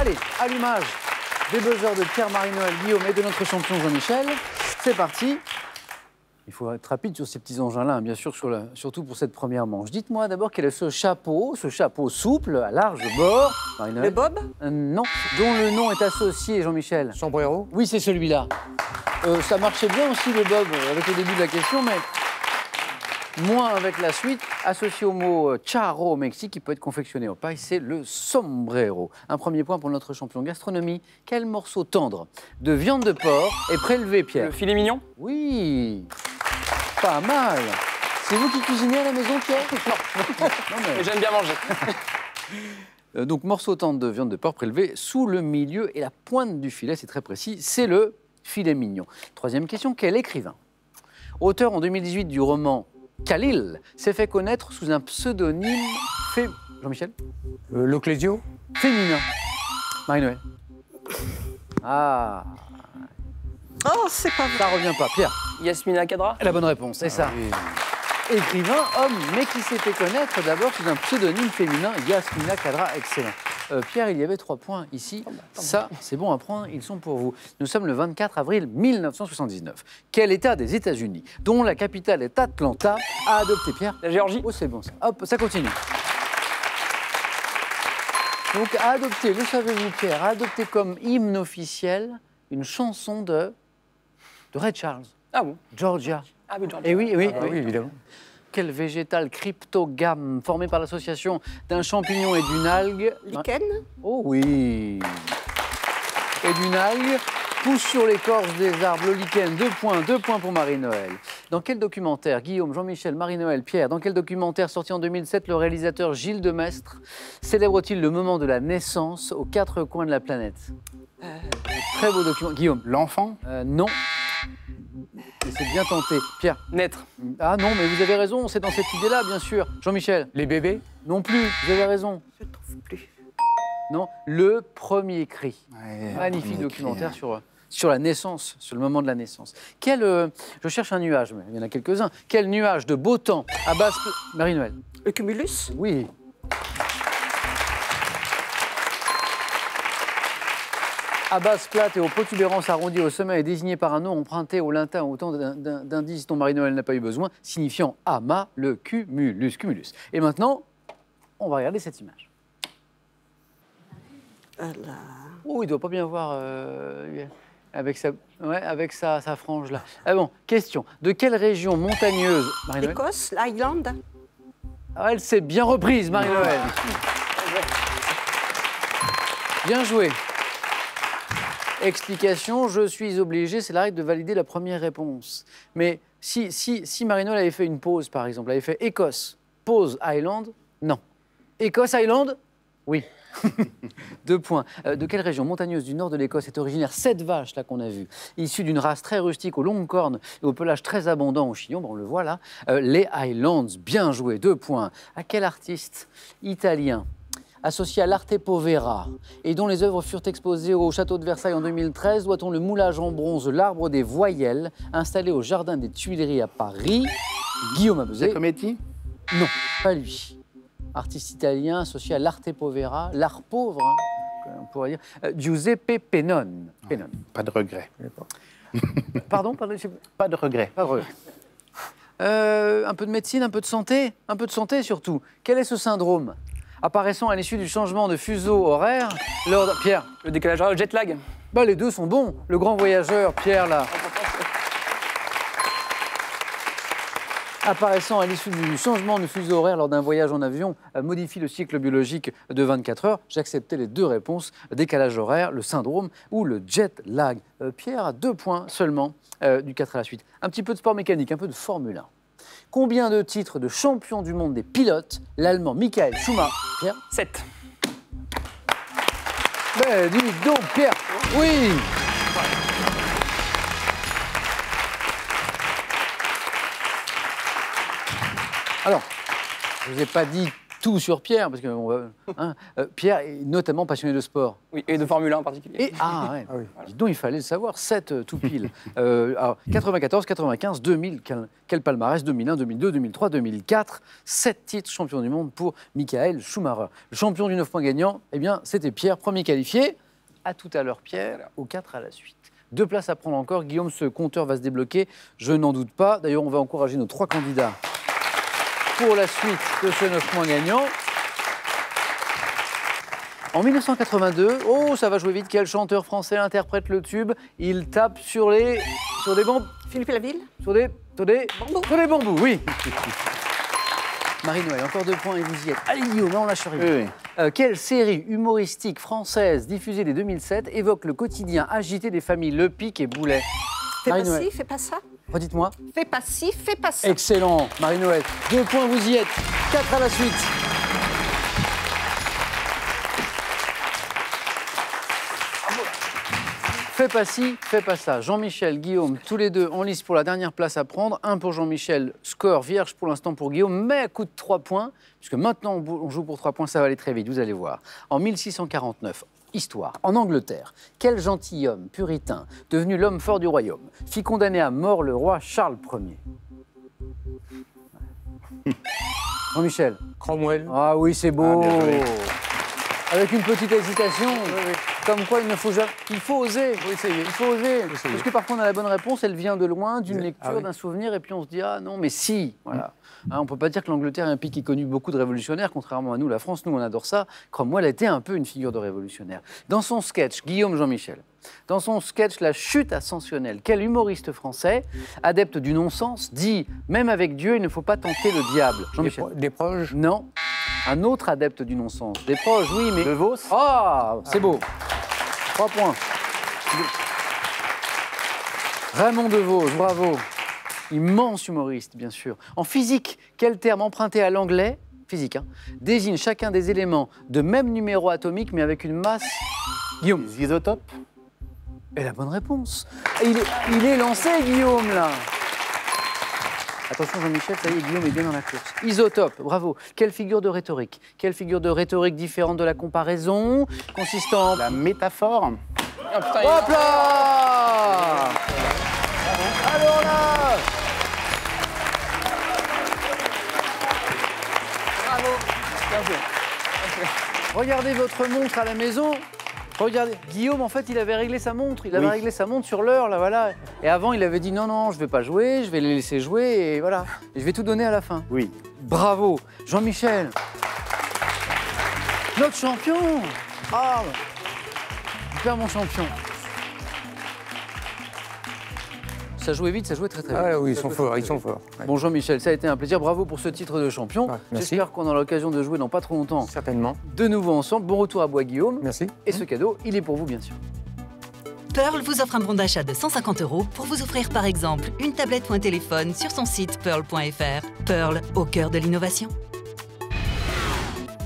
Allez, allumage des buzzers de Pierre, Marie-Noël, Guillaume et de notre champion Jean-Michel. C'est parti. Il faut être rapide sur ces petits engins-là, hein, bien sûr, surtout pour cette première manche. Dites-moi d'abord quel est ce chapeau souple, à large bord. Le bob? Non, dont le nom est associé, Jean-Michel. Sombrero? Oui, c'est celui-là. Ça marchait bien aussi, le bob, avec le début de la question, mais moins avec la suite. Associé au mot charro au Mexique, qui peut être confectionné en paille, c'est le sombrero. Un premier point pour notre champion gastronomie. Quel morceau tendre de viande de porc est prélevé, Pierre? Le filet mignon? Oui, pas mal. C'est vous qui cuisinez à la maison, Pierre? Non, mais j'aime bien manger. Donc, morceau tendre de viande de porc prélevé sous le milieu et la pointe du filet, c'est très précis, c'est le filet mignon. Troisième question, quel écrivain, auteur en 2018 du roman Khalil, s'est fait connaître sous un pseudonyme Jean-Michel? L'Oclésio? Féminin. Marie-Noël. Ah. Oh, c'est pas vrai. Ça revient pas. Pierre? Yasmina Khadra? La bonne réponse, c'est ça. Oui. Écrivain, homme, mais qui s'est fait connaître d'abord sous un pseudonyme féminin, Yasmina Khadra. Excellent. Pierre, il y avait 3 points ici. Ça, c'est bon à prendre, ils sont pour vous. Nous sommes le 24 avril 1979. Quel État des États-Unis, dont la capitale est Atlanta, a adopté, Pierre? La Géorgie? Oh, c'est bon ça. Hop, ça continue. Donc, a adopté, le savez-vous, Pierre, a adopté comme hymne officiel une chanson de Ray Charles. Ah bon? Georgia. Ah oui, Georgia. Et oui, oui, Ah, oui, évidemment. Quel végétal cryptogame formé par l'association d'un champignon et d'une algue. Lichen? Oh oui. Et d'une algue pousse sur l'écorce des arbres. Le lichen, 2 points pour Marie-Noël. Dans quel documentaire, Guillaume, Jean-Michel, Marie-Noël, Pierre, dans quel documentaire sorti en 2007, le réalisateur Gilles Demestre célèbre-t-il le moment de la naissance aux 4 coins de la planète? Très beau document. Guillaume? L'enfant? Non. Mais c'est bien tenté. Pierre? Naître? Ah non, mais vous avez raison, c'est dans cette idée-là, bien sûr. Jean-Michel? Les bébés? Non plus, vous avez raison. Je ne trouve plus. Non, le premier cri. Ouais, Magnifique premier documentaire cri, sur la naissance, sur le moment de la naissance. Je cherche un nuage, mais il y en a quelques-uns. Quel nuage de beau temps à basse... Marie-Noël? Le cumulus? Oui. À base plate et aux protubérances arrondies au sommet est désigné par un nom emprunté au latin autant d'indices dont Marie-Noël n'a pas eu besoin, signifiant amas, le cumulus. Et maintenant, on va regarder cette image. Voilà. Oh, il ne doit pas bien voir avec sa frange là. Ah bon, question. De quelle région montagneuse, Marie-Noël? L'Écosse? l'Islande? Ah, elle s'est bien reprise, Marie-Noël. Bien joué. Explication, je suis obligé, c'est la règle de valider la première réponse. Mais si Marie-Noël avait fait une pause, par exemple, avait fait Écosse, pause, Island, non. Écosse, Island, oui. 2 points. De quelle région montagneuse du nord de l'Écosse est originaire cette vache là qu'on a vue, issue d'une race très rustique aux longues cornes et au pelage très abondant au chignon, on le voit là, les Highlands, bien joué, 2 points. À quel artiste italien associé à l'Arte Povera et dont les œuvres furent exposées au château de Versailles en 2013, doit-on le moulage en bronze L'Arbre des Voyelles, installé au Jardin des Tuileries à Paris? Guillaume Abezé. Giacometti? Non, pas lui. Artiste italien associé à l'Arte Povera, l'art pauvre, hein, on pourrait dire, Giuseppe Pennone. Pennone. Pas de regret. Pardon? Pas de regret. Pas de regret. Un peu de médecine, un peu de santé surtout. Quel est ce syndrome apparaissant à l'issue du changement de fuseau horaire lors de... Pierre? Le décalage horaire, le jet lag? Bah, les deux sont bons. Le grand voyageur, Pierre, là. Apparaissant à l'issue du changement de fuseau horaire lors d'un voyage en avion, modifie le cycle biologique de 24 heures. J'acceptais les 2 réponses, décalage horaire, le syndrome ou le jet lag. Pierre a 2 points seulement du 4 à la suite. Un petit peu de sport mécanique, un peu de Formule 1. Combien de titres de champion du monde des pilotes l'Allemand Michael Schumacher? Pierre? 7. Ben, dis donc, Pierre. Oui. Alors, je ne vous ai pas dit tout sur Pierre, parce que Pierre est notamment passionné de sport. Oui, et de Formule 1 en particulier. Et, ouais. Dis donc, il fallait le savoir, 7 tout pile. Alors, 94, 95, 2000, quel palmarès, 2001, 2002, 2003, 2004, 7 titres champion du monde pour Michael Schumacher. Le champion du 9 points gagnant, eh bien, c'était Pierre, premier qualifié. À tout à l'heure, Pierre, aux 4 à la suite. 2 places à prendre encore. Guillaume, ce compteur va se débloquer, je n'en doute pas. D'ailleurs, on va encourager nos 3 candidats pour la suite de ce 9 points gagnant. En 1982, oh, ça va jouer vite, quel chanteur français interprète le tube? Il tape sur des bambous. Philippe Laville. Sur des bambous, oui. Marie-Noël, encore 2 points et vous y êtes. Allez Guillaume, on lâche rien. Quelle série humoristique française diffusée dès 2007 évoque le quotidien agité des familles Lepic et Boulet? Fais pas ci, fais pas ça. Redites-moi. Fais pas ci, fais pas ça. Excellent, Marie-Noël. 2 points, vous y êtes. 4 à la suite. Fais pas ci, fais pas ça. Jean-Michel, Guillaume, tous les deux en lice pour la dernière place à prendre. 1 pour Jean-Michel, score vierge pour l'instant pour Guillaume, mais à coup de 3 points, puisque maintenant on joue pour 3 points, ça va aller très vite, vous allez voir. En 1649, histoire, en Angleterre, quel gentilhomme puritain, devenu l'homme fort du royaume, fit condamner à mort le roi Charles Ier? Jean-Michel. Cromwell. Ah oui, c'est beau. Ah, bien joué. Avec une petite hésitation, comme quoi il ne faut jamais... Il faut oser, il faut oser. Parce que parfois on a la bonne réponse, elle vient de loin, d'une lecture, d'un souvenir, et puis on se dit « Ah non, mais si !» Voilà. Hein, on ne peut pas dire que l'Angleterre est un pays qui a connu beaucoup de révolutionnaires, contrairement à nous, la France, nous on adore ça. Cromwell a été un peu une figure de révolutionnaire. Dans son sketch, Guillaume Jean-Michel, dans son sketch La chute ascensionnelle, quel humoriste français, adepte du non-sens, dit « Même avec Dieu, il ne faut pas tenter le diable ». Jean-Michel. Des proches. Non. Un autre adepte du non-sens. Des proches, oui, mais... De Vos. Ah, c'est beau. 3 points. Raymond DeVos, bravo. Immense humoriste, bien sûr. En physique, quel terme emprunté à l'anglais, physique, hein, désigne chacun des éléments de même numéro atomique, mais avec une masse... Guillaume. Les isotopes. Et la bonne réponse. Il est lancé, Guillaume, là. Attention Jean-Michel, ça y est, Guillaume est bien dans la course. Isotope, bravo. Quelle figure de rhétorique? Quelle figure de rhétorique différente de la comparaison, consistant en... La métaphore. Oh, putain, Hop là! Alors là! Bravo. Bien joué. Regardez votre montre à la maison. Regardez, Guillaume, en fait, il avait réglé sa montre. Il avait réglé sa montre sur l'heure, là, voilà. Et avant, il avait dit non, non, je vais pas jouer, je vais les laisser jouer, et voilà. Et je vais tout donner à la fin. Oui. Bravo, Jean-Michel. Notre champion. Ah, super mon champion. Ça jouait vite, ça jouait très très vite. Ah oui, ils sont forts, ils sont forts. Ouais. Bon Jean-Michel, ça a été un plaisir. Bravo pour ce titre de champion. Ah, merci. J'espère qu'on aura l'occasion de jouer dans pas trop longtemps. Certainement. De nouveau ensemble. Bon retour à Bois Guillaume. Merci. Et ce cadeau, il est pour vous bien sûr. Pearl vous offre un bon d'achat de 150 € pour vous offrir par exemple une tablette ou un téléphone sur son site pearl.fr. Pearl, au cœur de l'innovation.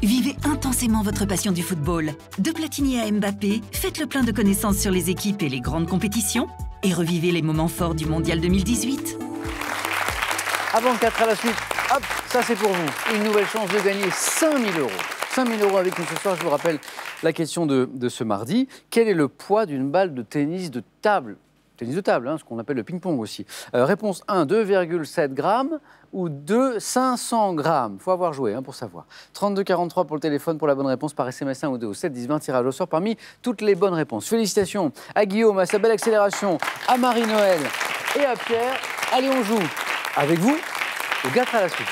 Vivez intensément votre passion du football. De Platini à Mbappé, faites le plein de connaissances sur les équipes et les grandes compétitions et revivez les moments forts du Mondial 2018. Avant le 4 à la suite, hop, ça c'est pour vous. Une nouvelle chance de gagner 5 000 €. 5 000 € avec nous ce soir. Je vous rappelle la question de ce mardi. Quel est le poids d'une balle de tennis de table? Tennis de table, hein, ce qu'on appelle le ping-pong aussi. Réponse 1, 2,7 grammes ou 2, 500 grammes. Il faut avoir joué pour savoir. 32-43 pour le téléphone pour la bonne réponse par SMS 1 ou 2 au 7 10 20, tirage au sort parmi toutes les bonnes réponses. Félicitations à Guillaume, à sa belle accélération, à Marie-Noël et à Pierre. Allez, on joue avec vous au 4 à la suite.